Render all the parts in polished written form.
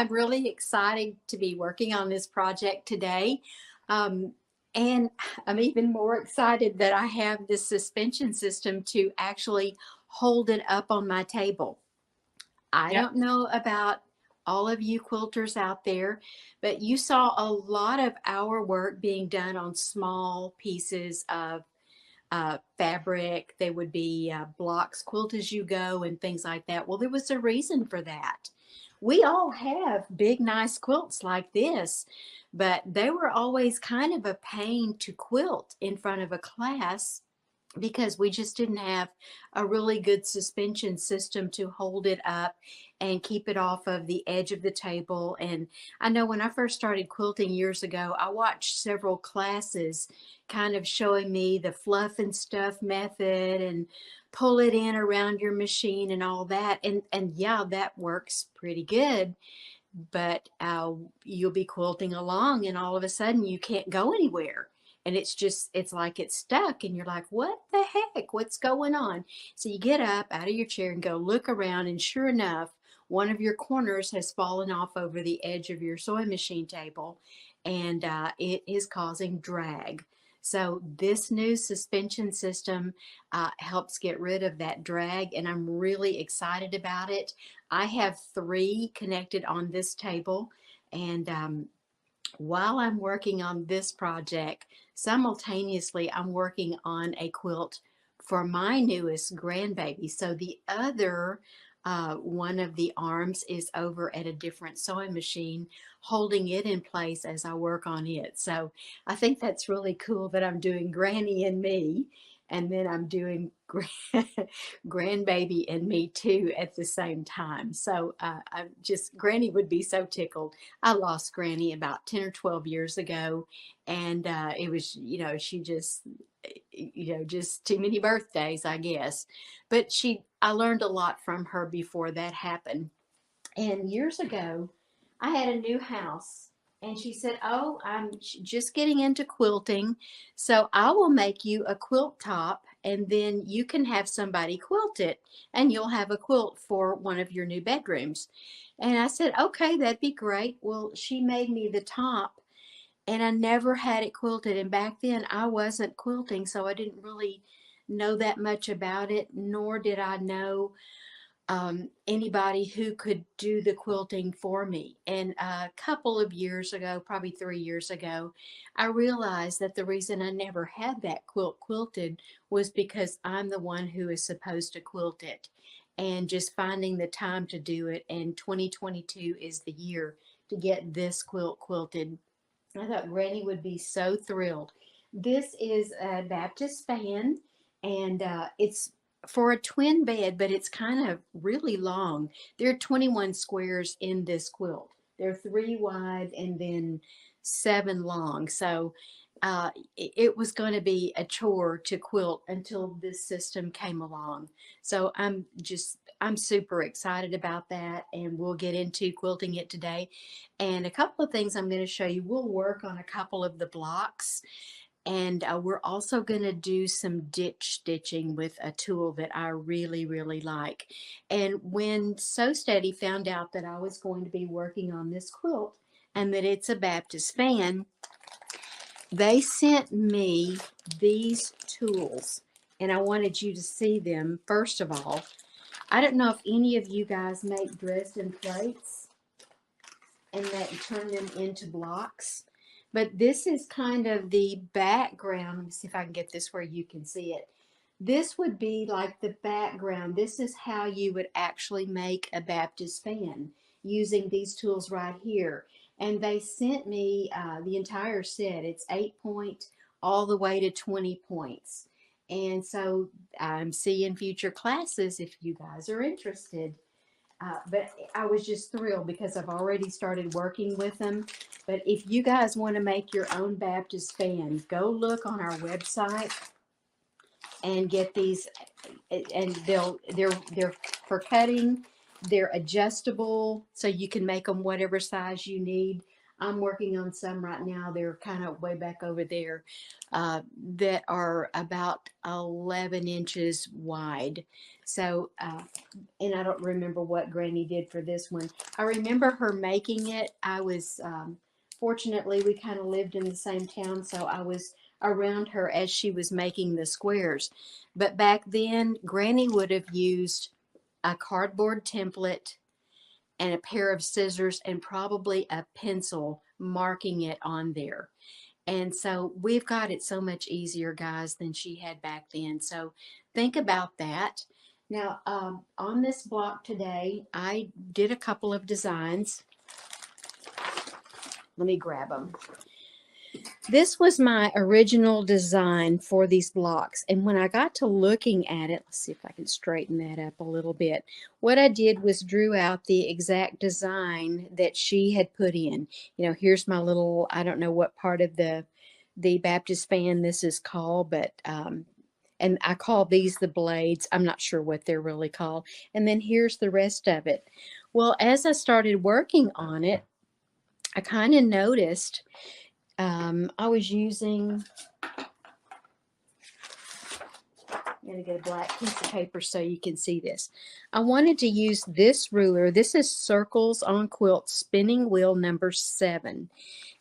I'm really excited to be working on this project today. Um, and I'm even more excited that I have this suspension system to actually hold it up on my table. I Yep. don't know about all of you quilters out there, but you saw a lot of our work being done on small pieces of fabric. They would be blocks, quilt as you go, and things like that. Well, there was a reason for that. We all have big, nice quilts like this, but they were always kind of a pain to quilt in front of a class because we just didn't have a really good suspension system to hold it up and keep it off of the edge of the table. And I know when I first started quilting years ago, I watched several classes kind of showing me the fluff and stuff method and pull it in around your machine and all that. And yeah, that works pretty good. But you'll be quilting along and all of a sudden you can't go anywhere, and it's like it's stuck and you're like, what the heck, what's going on? So you get up out of your chair and go look around, and sure enough, one of your corners has fallen off over the edge of your sewing machine table, and it is causing drag. So this new suspension system helps get rid of that drag, and I'm really excited about it. I have three connected on this table, and while I'm working on this project, simultaneously I'm working on a quilt for my newest grandbaby. So the other one of the arms is over at a different sewing machine, holding it in place as I work on it. So I think that's really cool that I'm doing Granny and me, and then I'm doing grandbaby and me too at the same time. So I just, Granny would be so tickled. I lost Granny about 10 or 12 years ago, and it was, she just, just too many birthdays, I guess. But I learned a lot from her before that happened. And years ago, I had a new house, and she said, "Oh, I'm just getting into quilting, so I will make you a quilt top, and then you can have somebody quilt it, and you'll have a quilt for one of your new bedrooms." And I said, "Okay, that'd be great." Well, she made me the top, and I never had it quilted. And back then, I wasn't quilting, so I didn't really know that much about it, nor did I know anybody who could do the quilting for me. And a couple of years ago, probably 3 years ago, I realized that the reason I never had that quilt quilted was because I'm the one who is supposed to quilt it, and just finding the time to do it. And 2022 is the year to get this quilt quilted. I thought Granny would be so thrilled. This is a Baptist fan, and it's for a twin bed, but it's kind of really long. There are 21 squares in this quilt. There are three wide and then seven long. So it was going to be a chore to quilt until this system came along. So I'm super excited about that, and we'll get into quilting it today. And a couple of things I'm going to show you. We'll work on a couple of the blocks, and we're also going to do some ditch stitching with a tool that I really, really like. And when Sew Steady found out that I was going to be working on this quilt and that it's a Baptist fan, they sent me these tools, and I wanted you to see them. First of all, I don't know if any of you guys make Dresden plates and that turn them into blocks. But this is kind of the background. Let me see if I can get this where you can see it. This would be like the background. This is how you would actually make a Baptist fan using these tools right here. And they sent me the entire set. It's 8 point all the way to 20 points. And so I'm seeing future classes if you guys are interested. But I was just thrilled because I've already started working with them. But if you guys want to make your own Baptist fan, go look on our website and get these. And they're for cutting. They're adjustable, so you can make them whatever size you need. I'm working on some right now. They're kind of way back over there, that are about 11 inches wide. So, and I don't remember what Granny did for this one. I remember her making it. I was, fortunately, we kind of lived in the same town, so I was around her as she was making the squares. But back then, Granny would have used a cardboard template and a pair of scissors and probably a pencil marking it on there. And so we've got it so much easier, guys, than she had back then. So think about that. Now, on this block today, I did a couple of designs. Let me grab them. This was my original design for these blocks. And when I got to looking at it, let's see if I can straighten that up a little bit. What I did was drew out the exact design that she had put in. You know, here's my little, I don't know what part of the Baptist fan this is called, but, and I call these the blades. I'm not sure what they're really called. And then here's the rest of it. Well, as I started working on it, I kind of noticed I was using, I'm going to get a black piece of paper so you can see this. I wanted to use this ruler. This is Circles on Quilt spinning wheel number 7.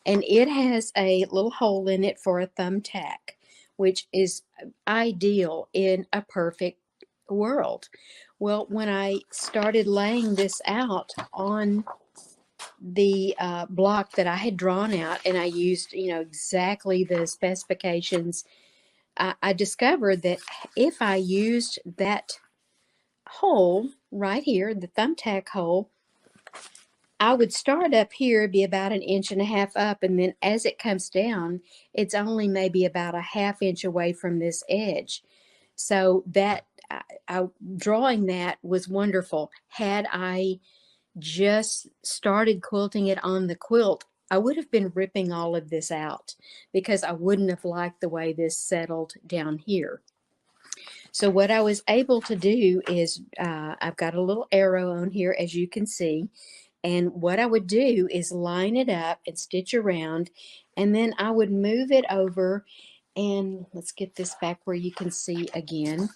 And it has a little hole in it for a thumbtack, which is ideal in a perfect world. Well, when I started laying this out on the block that I had drawn out, and I used, you know, exactly the specifications, I discovered that if I used that hole right here, the thumbtack hole, I would start up here, be about 1.5 inches up, and then as it comes down, it's only maybe about 1/2 inch away from this edge. So that drawing that was wonderful. Had I just started quilting it on the quilt, I would have been ripping all of this out because I wouldn't have liked the way this settled down here. So what I was able to do is, I've got a little arrow on here, as you can see, and what I would do is line it up and stitch around, and then I would move it over, and let's get this back where you can see again.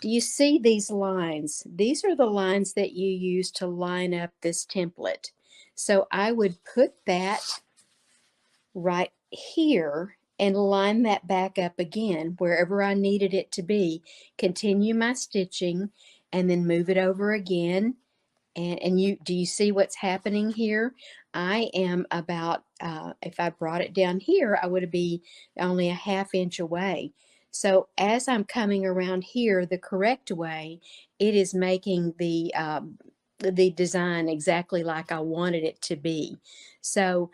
Do you see these lines? These are the lines that you use to line up this template. So I would put that right here and line that back up again wherever I needed it to be. Continue my stitching and then move it over again. And do you see what's happening here? I am about, if I brought it down here, I would be only 1/2 inch away. So as I'm coming around here the correct way, it is making the design exactly like I wanted it to be. So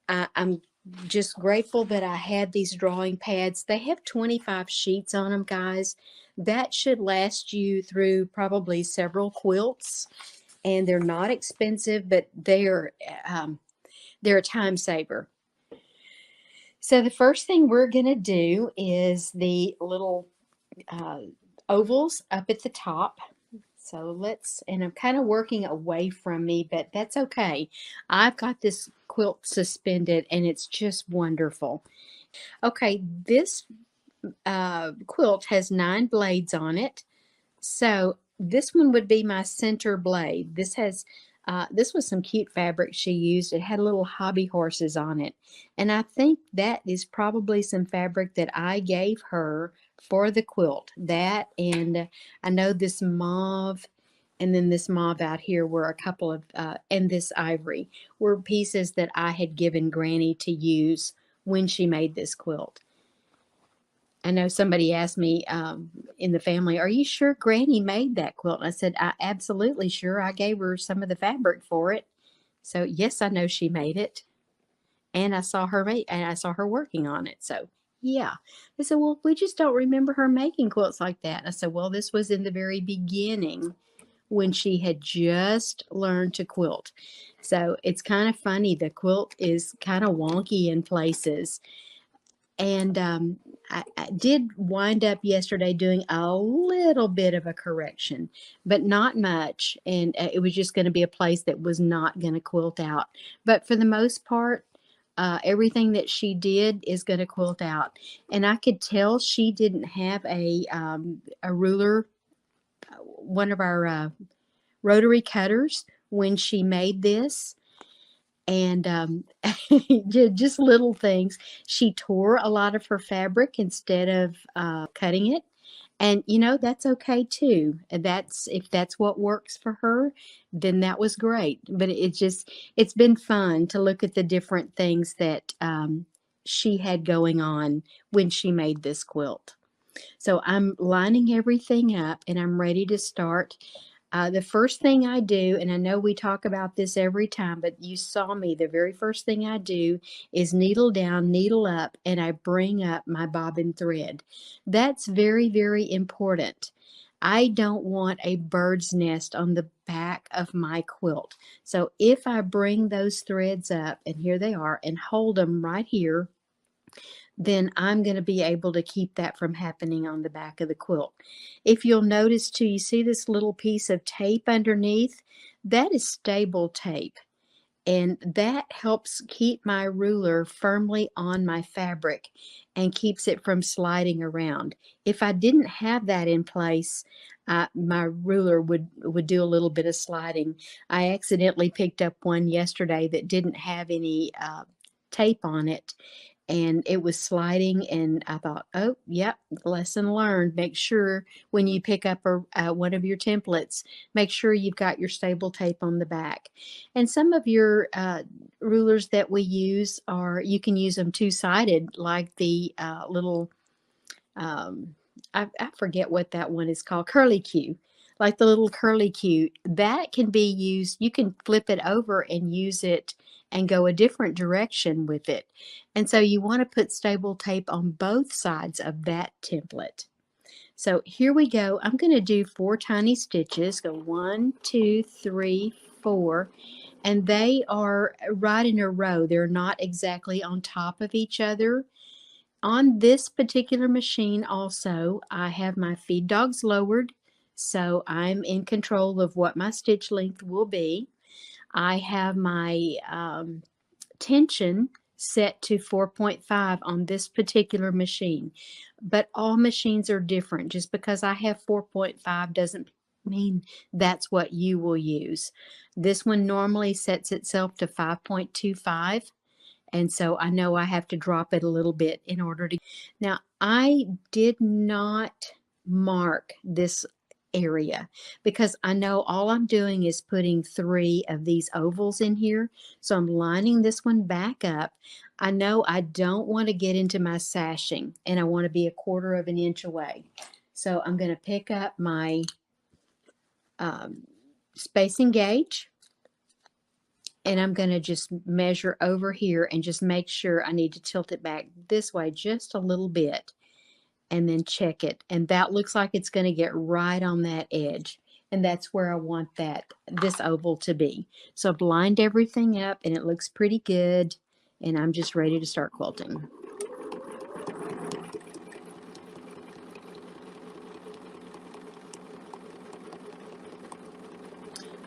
I'm just grateful that I had these drawing pads. They have 25 sheets on them, guys. That should last you through probably several quilts. And they're not expensive, but they're a time saver. So the first thing we're going to do is the little ovals up at the top. So and I'm kind of working away from me, but that's okay. I've got this quilt suspended and it's just wonderful. Okay, this quilt has 9 blades on it. So this one would be my center blade. This was some cute fabric she used. It had little hobby horses on it. And I think that is probably some fabric that I gave her for the quilt. That, and I know this mauve and then this mauve out here were a couple of, and this ivory were pieces that I had given Granny to use when she made this quilt. I know somebody asked me in the family, are you sure Granny made that quilt? And I said, I absolutely sure. I gave her some of the fabric for it. So yes, I know she made it. And I saw her working on it. So yeah. They said, well, we just don't remember her making quilts like that. And I said, well, this was in the very beginning when she had just learned to quilt. So it's kind of funny. The quilt is kind of wonky in places. And I did wind up yesterday doing a little bit of a correction, but not much. And it was just going to be a place that was not going to quilt out. But for the most part, everything that she did is going to quilt out. And I could tell she didn't have a ruler, one of our rotary cutters, when she made this. And just little things. She tore a lot of her fabric instead of cutting it. And that's okay too. And that's if that's what works for her, then that was great. But it's been fun to look at the different things that she had going on when she made this quilt. So I'm lining everything up and I'm ready to start. The first thing I do, and I know we talk about this every time, but you saw me, the very first thing I do is needle down, needle up, and I bring up my bobbin thread. That's very, very important. I don't want a bird's nest on the back of my quilt. So if I bring those threads up, and here they are, and hold them right here, then I'm going to be able to keep that from happening on the back of the quilt. If you'll notice too, you see this little piece of tape underneath? That is stable tape, and that helps keep my ruler firmly on my fabric and keeps it from sliding around. If I didn't have that in place, my ruler would do a little bit of sliding. I accidentally picked up one yesterday that didn't have any tape on it, and it was sliding, and I thought, oh yep, lesson learned. Make sure when you pick up one of your templates, make sure you've got your stable tape on the back. And some of your rulers that we use you can use them two-sided, like the little I forget what that one is called, curly Q, like the little curly Q. That can be used, you can flip it over and use it and go a different direction with it. And so you want to put stable tape on both sides of that template. So here we go. I'm going to do 4 tiny stitches. Go 1, 2, 3, 4. And they are right in a row. They're not exactly on top of each other. On this particular machine also, I have my feed dogs lowered, so I'm in control of what my stitch length will be. I have my tension set to 4.5 on this particular machine, but all machines are different. Just because I have 4.5 doesn't mean that's what you will use. This one normally sets itself to 5.25. And so I know I have to drop it a little bit in order to. Now, I did not mark this area because I know all I'm doing is putting 3 of these ovals in here. So I'm lining this one back up. I know I don't want to get into my sashing, and I want to be 1/4 of an inch away. So I'm going to pick up my spacing gauge, and I'm going to just measure over here and just make sure I need to tilt it back this way just a little bit and then check it. And that looks like it's going to get right on that edge. And that's where I want this oval to be. So I've lined everything up and it looks pretty good. And I'm just ready to start quilting.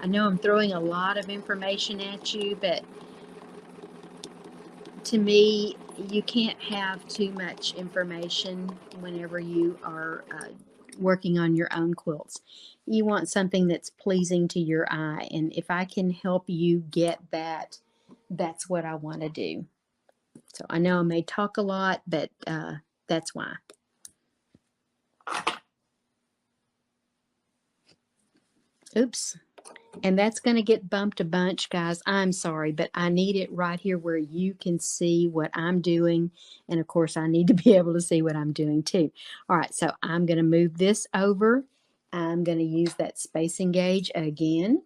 I know I'm throwing a lot of information at you, but to me, you can't have too much information whenever you are working on your own quilts. You want something that's pleasing to your eye, and if I can help you get that, that's what I want to do. So I know I may talk a lot, but that's why. Oops. And that's going to get bumped a bunch, guys. I'm sorry, but I need it right here where you can see what I'm doing. And of course, I need to be able to see what I'm doing too. All right, so I'm going to move this over. I'm going to use that spacing gauge again.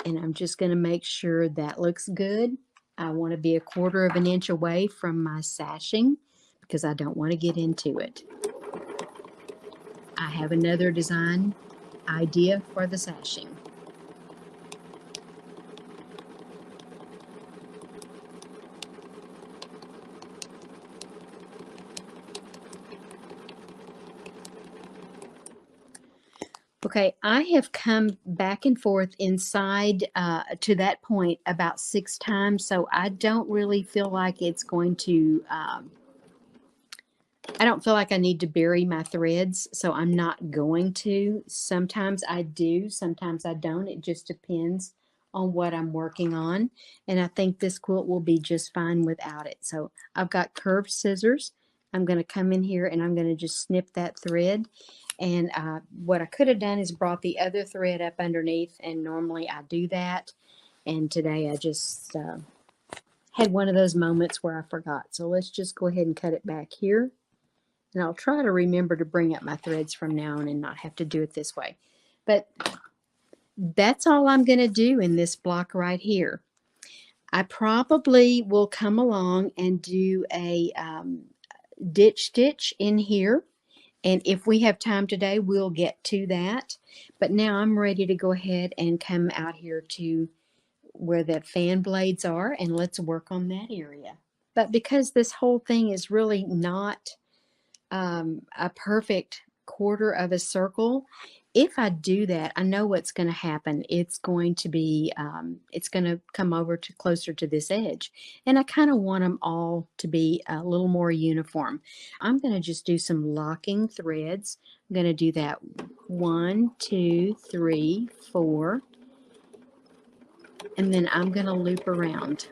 And I'm just going to make sure that looks good. I want to be 1/4 of an inch away from my sashing because I don't want to get into it. I have another design idea for the sashing. Okay, I have come back and forth inside to that point about 6 times, so I don't really feel like it's going to, I don't feel like I need to bury my threads, so I'm not going to. Sometimes I do, sometimes I don't. It just depends on what I'm working on, and I think this quilt will be just fine without it. So I've got curved scissors. I'm going to come in here and I'm going to just snip that thread. And what I could have done is brought the other thread up underneath, and normally I do that. And today I just had one of those moments where I forgot. So let's just go ahead and cut it back here. And I'll try to remember to bring up my threads from now on and not have to do it this way. But that's all I'm going to do in this block right here. I probably will come along and do a ditch stitch in here. And if we have time today, we'll get to that. But now I'm ready to go ahead and come out here to where the fan blades are, and let's work on that area. But because this whole thing is really not a perfect quarter of a circle, if I do that, I know what's going to happen. It's going to be, it's going to come over to closer to this edge. And I kind of want them all to be a little more uniform. I'm going to just do some locking threads. I'm going to do that 1, 2, 3, 4. And then I'm going to loop around.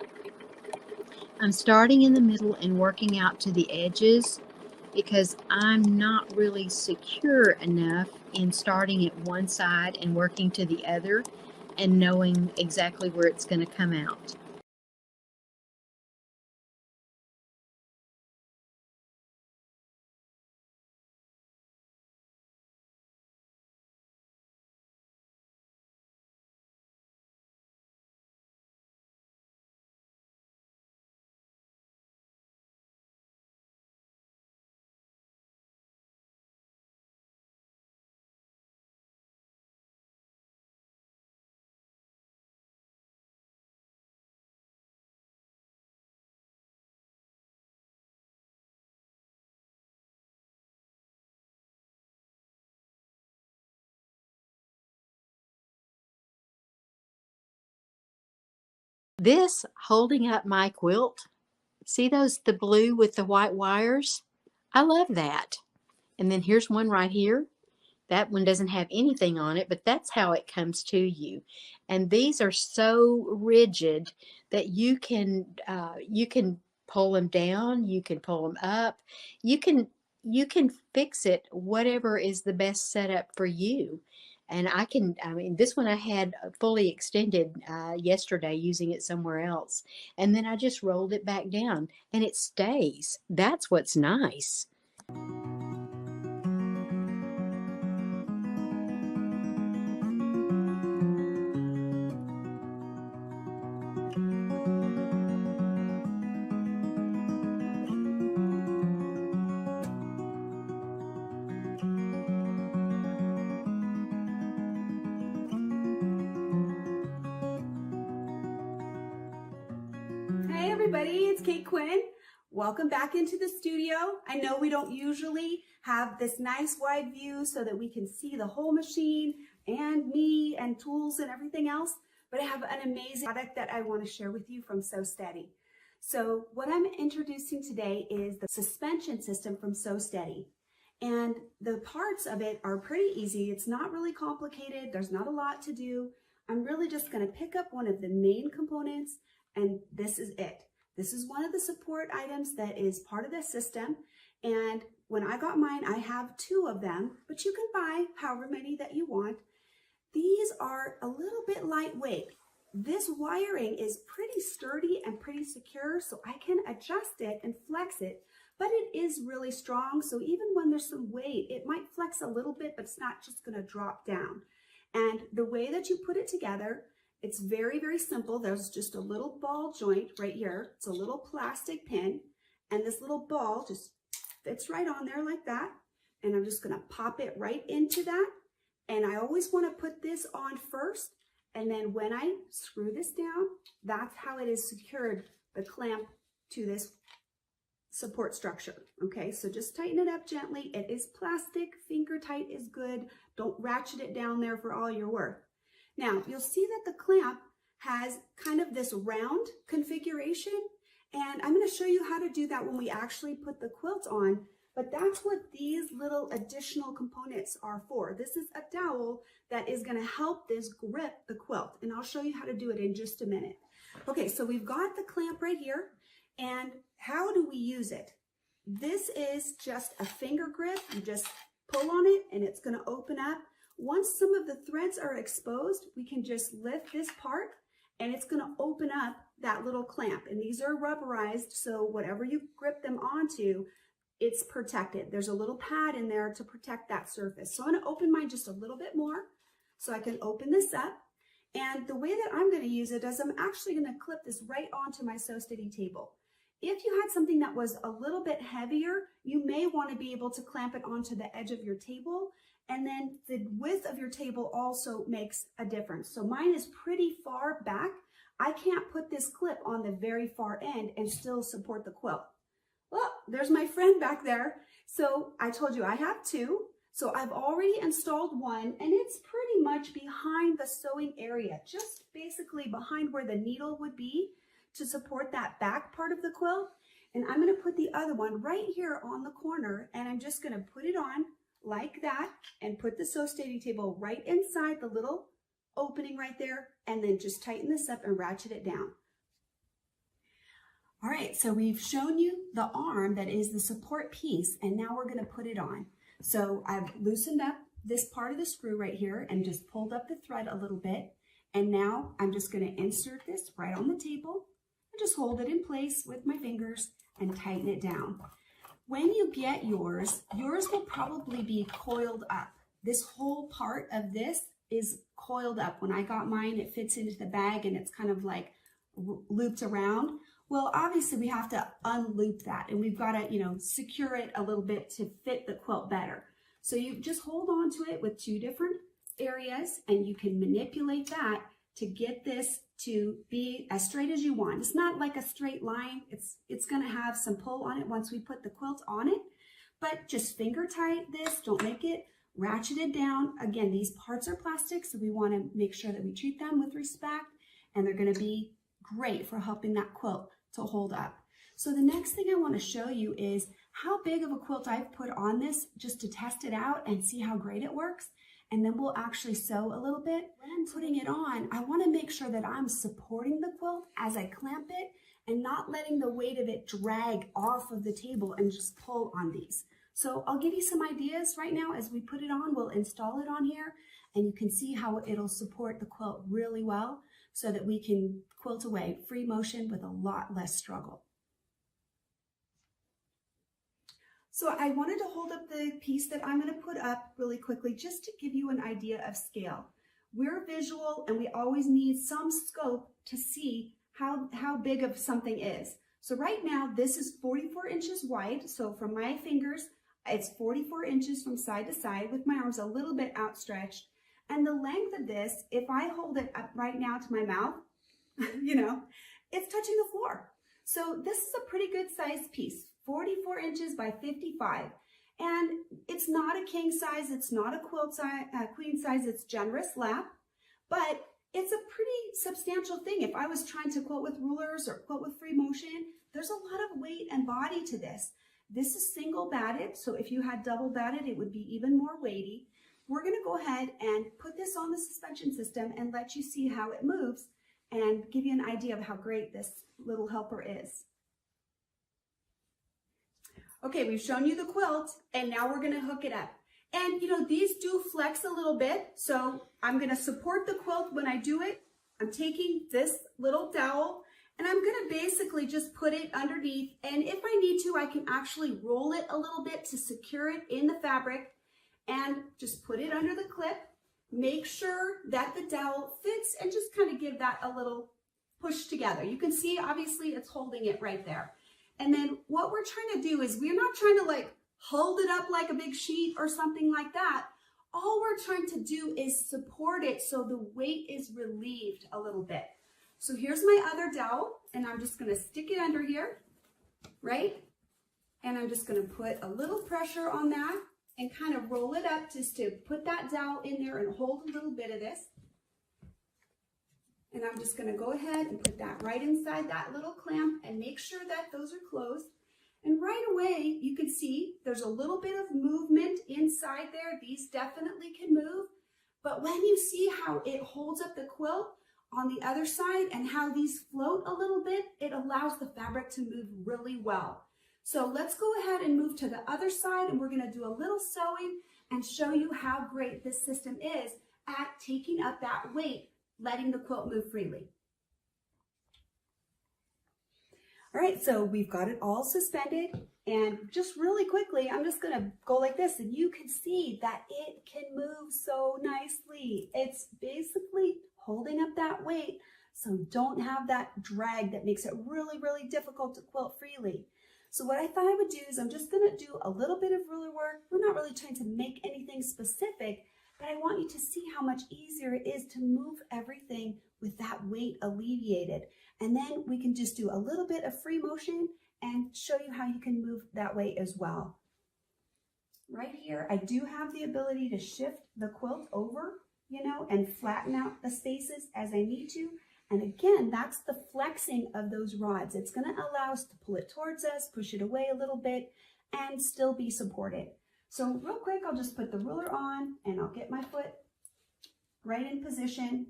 I'm starting in the middle and working out to the edges, because I'm not really secure enough in starting at one side and working to the other and knowing exactly where it's going to come out. This holding up my quilt, see the blue with the white wires? I love that. And then here's one right here. That one doesn't have anything on it, but that's how it comes to you. And these are so rigid that you can pull them down, you can pull them up, you can fix it whatever is the best setup for you. And I mean, this one I had fully extended yesterday using it somewhere else. And then I just rolled it back down and it stays. That's what's nice. Hey everybody, it's Kate Quinn. Welcome back into the studio. I know we don't usually have this nice wide view so that we can see the whole machine and me and tools and everything else, but I have an amazing product that I want to share with you from So Steady. So what I'm introducing today is the suspension system from So Steady. And the parts of it are pretty easy. It's not really complicated. There's not a lot to do. I'm really just going to pick up one of the main components, and this is it. This is one of the support items that is part of the system. And when I got mine, I have 2 of them, but you can buy however many that you want. These are a little bit lightweight. This wiring is pretty sturdy and pretty secure, so I can adjust it and flex it, but it is really strong. So even when there's some weight, it might flex a little bit, but it's not just going to drop down. And the way that you put it together, it's very, very simple. There's just a little ball joint right here. It's a little plastic pin, and this little ball just fits right on there like that. And I'm just gonna pop it right into that. And I always wanna put this on first, and then when I screw this down, that's how it is secured, the clamp to this support structure. Okay, so just tighten it up gently. It is plastic, finger tight is good. Don't ratchet it down there for all you're worth. Now, you'll see that the clamp has kind of this round configuration, and I'm going to show you how to do that when we actually put the quilt on, but that's what these little additional components are for. This is a dowel that is going to help this grip the quilt, and I'll show you how to do it in just a minute. Okay, so we've got the clamp right here, and how do we use it? This is just a finger grip. You just pull on it and it's going to open up. Once some of the threads are exposed, we can just lift this part and it's going to open up that little clamp. And these are rubberized, so whatever you grip them onto, it's protected. There's a little pad in there to protect that surface. So I'm going to open mine just a little bit more so I can open this up. And the way that I'm going to use it is I'm actually going to clip this right onto my sew steady table. If you had something that was a little bit heavier, you may want to be able to clamp it onto the edge of your table, and then the width of your table also makes a difference. So mine is pretty far back. I can't put this clip on the very far end and still support the quilt. Well, there's my friend back there. So I told you I have two. So I've already installed one, and it's pretty much behind the sewing area, just basically behind where the needle would be, to support that back part of the quilt. And I'm going to put the other one right here on the corner, and I'm just going to put it on like that and put the sew steady table right inside the little opening right there, and then just tighten this up and ratchet it down. All right, so we've shown you the arm that is the support piece, and now we're going to put it on. So I've loosened up this part of the screw right here and just pulled up the thread a little bit, and now I'm just going to insert this right on the table. Just hold it in place with my fingers and tighten it down. When you get yours will probably be coiled up. This whole part of this is coiled up. When I got mine, it fits into the bag and it's kind of like looped around. Well, obviously we have to unloop that, and we've got to, secure it a little bit to fit the quilt better. So you just hold on to it with two different areas, and you can manipulate that to get this to be as straight as you want. It's not like a straight line. It's going to have some pull on it once we put the quilt on it, but just finger tight this. Don't make it ratcheted down. Again, these parts are plastic, so we want to make sure that we treat them with respect, and they're going to be great for helping that quilt to hold up. So the next thing I want to show you is how big of a quilt I've put on this, just to test it out and see how great it works. And then we'll actually sew a little bit. When I'm putting it on, I want to make sure that I'm supporting the quilt as I clamp it and not letting the weight of it drag off of the table and just pull on these. So I'll give you some ideas right now as we put it on. We'll install it on here, and you can see how it'll support the quilt really well so that we can quilt away free motion with a lot less struggle. So I wanted to hold up the piece that I'm going to put up really quickly just to give you an idea of scale. We're visual, and we always need some scope to see how big of something is. So right now this is 44 inches wide. So from my fingers, it's 44 inches from side to side with my arms a little bit outstretched. And the length of this, if I hold it up right now to my mouth, it's touching the floor. So this is a pretty good sized piece. 44 inches by 55, and it's not a king size, it's not a quilt size, queen size, it's generous lap, but it's a pretty substantial thing. If I was trying to quilt with rulers or quilt with free motion, there's a lot of weight and body to this. This is single batted, so if you had double batted, it would be even more weighty. We're going to go ahead and put this on the suspension system and let you see how it moves and give you an idea of how great this little helper is. Okay, we've shown you the quilt, and now we're going to hook it up. And these do flex a little bit, so I'm going to support the quilt when I do it. I'm taking this little dowel, and I'm going to basically just put it underneath, and if I need to, I can actually roll it a little bit to secure it in the fabric, and just put it under the clip. Make sure that the dowel fits, and just kind of give that a little push together. You can see, obviously, it's holding it right there. And then what we're trying to do is we're not trying to hold it up like a big sheet or something like that. All we're trying to do is support it so the weight is relieved a little bit. So here's my other dowel, and I'm just going to stick it under here, right? And I'm just going to put a little pressure on that and kind of roll it up just to put that dowel in there and hold a little bit of this. And I'm just going to go ahead and put that right inside that little clamp and make sure that those are closed. And right away, you can see there's a little bit of movement inside there. These definitely can move. But when you see how it holds up the quilt on the other side and how these float a little bit, it allows the fabric to move really well. So let's go ahead and move to the other side, and we're going to do a little sewing and show you how great this system is at taking up that weight, letting the quilt move freely. All right, so we've got it all suspended, and just really quickly, I'm just gonna go like this, and you can see that it can move so nicely. It's basically holding up that weight, so don't have that drag that makes it really, really difficult to quilt freely. So what I thought I would do is I'm just gonna do a little bit of ruler work. We're not really trying to make anything specific, but I want you to see how much easier it is to move everything with that weight alleviated. And then we can just do a little bit of free motion and show you how you can move that way as well. Right here, I do have the ability to shift the quilt over, and flatten out the spaces as I need to. And again, that's the flexing of those rods. It's going to allow us to pull it towards us, push it away a little bit, and still be supported. So real quick, I'll just put the ruler on and I'll get my foot right in position.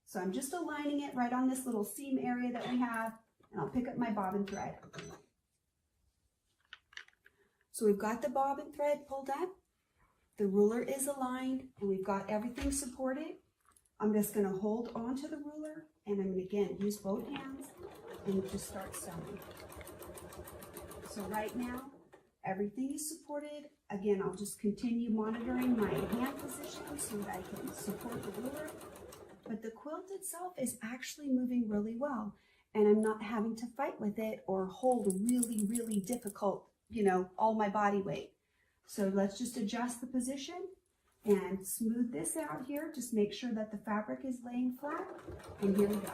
So I'm just aligning it right on this little seam area that we have, and I'll pick up my bobbin thread. So we've got the bobbin thread pulled up, the ruler is aligned, and we've got everything supported. I'm just going to hold onto the ruler, and I'm going to again use both hands and just start sewing. So right now, everything is supported. Again, I'll just continue monitoring my hand position so that I can support the ruler. But the quilt itself is actually moving really well, and I'm not having to fight with it or hold really, really difficult, all my body weight. So let's just adjust the position and smooth this out here. Just make sure that the fabric is laying flat, and here we go.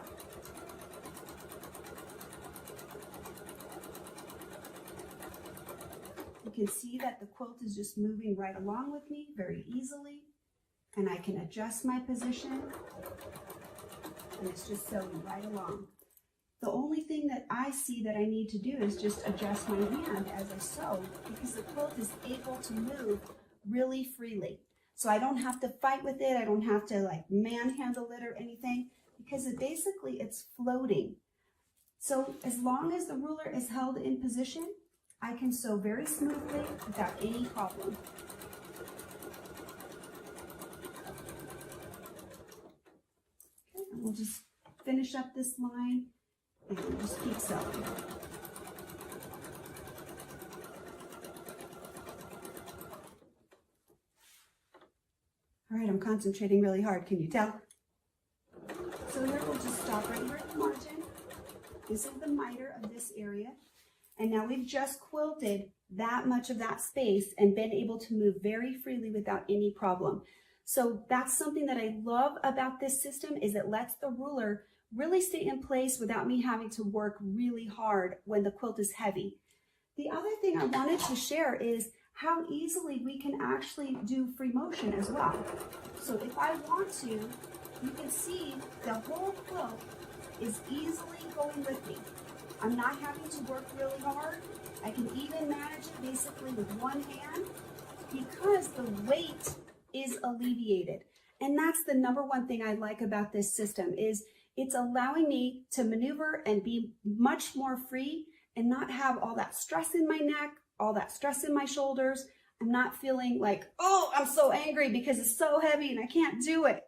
You can see that the quilt is just moving right along with me very easily, and I can adjust my position, and it's just sewing right along. The only thing that I see that I need to do is just adjust my hand as I sew, because the quilt is able to move really freely. So I don't have to fight with it. I don't have to manhandle it or anything, because it's floating. So as long as the ruler is held in position, I can sew very smoothly without any problem. Okay, and we'll just finish up this line and just keep sewing. All right, I'm concentrating really hard. Can you tell? So here we'll just stop right here at the margin. This is the miter of this area. And now we've just quilted that much of that space and been able to move very freely without any problem. So that's something that I love about this system, is it lets the ruler really stay in place without me having to work really hard when the quilt is heavy. The other thing I wanted to share is how easily we can actually do free motion as well. So if I want to, you can see the whole quilt is easily going with me. I'm not having to work really hard. I can even manage it basically with one hand because the weight is alleviated. And that's the number one thing I like about this system, is it's allowing me to maneuver and be much more free and not have all that stress in my neck, all that stress in my shoulders. I'm not feeling like, oh, I'm so angry because it's so heavy and I can't do it.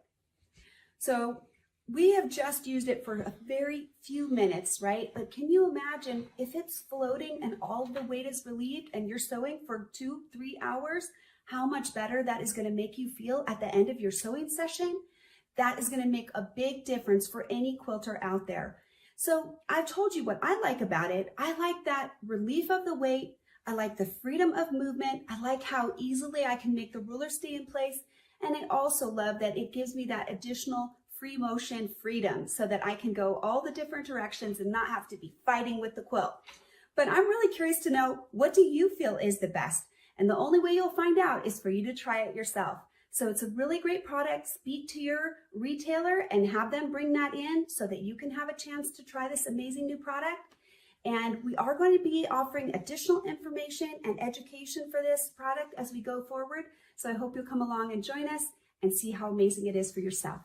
So we have just used it for a very few minutes, right? But can you imagine if it's floating and all of the weight is relieved and you're sewing for 2-3 hours, how much better that is going to make you feel at the end of your sewing session? That is going to make a big difference for any quilter out there. So I've told you what I like about it. I like that relief of the weight. I like the freedom of movement. I like how easily I can make the ruler stay in place. And I also love that it gives me that additional free motion freedom so that I can go all the different directions and not have to be fighting with the quilt. But I'm really curious to know, what do you feel is the best? And the only way you'll find out is for you to try it yourself. So it's a really great product. Speak to your retailer and have them bring that in so that you can have a chance to try this amazing new product. And we are going to be offering additional information and education for this product as we go forward. So I hope you'll come along and join us and see how amazing it is for yourself.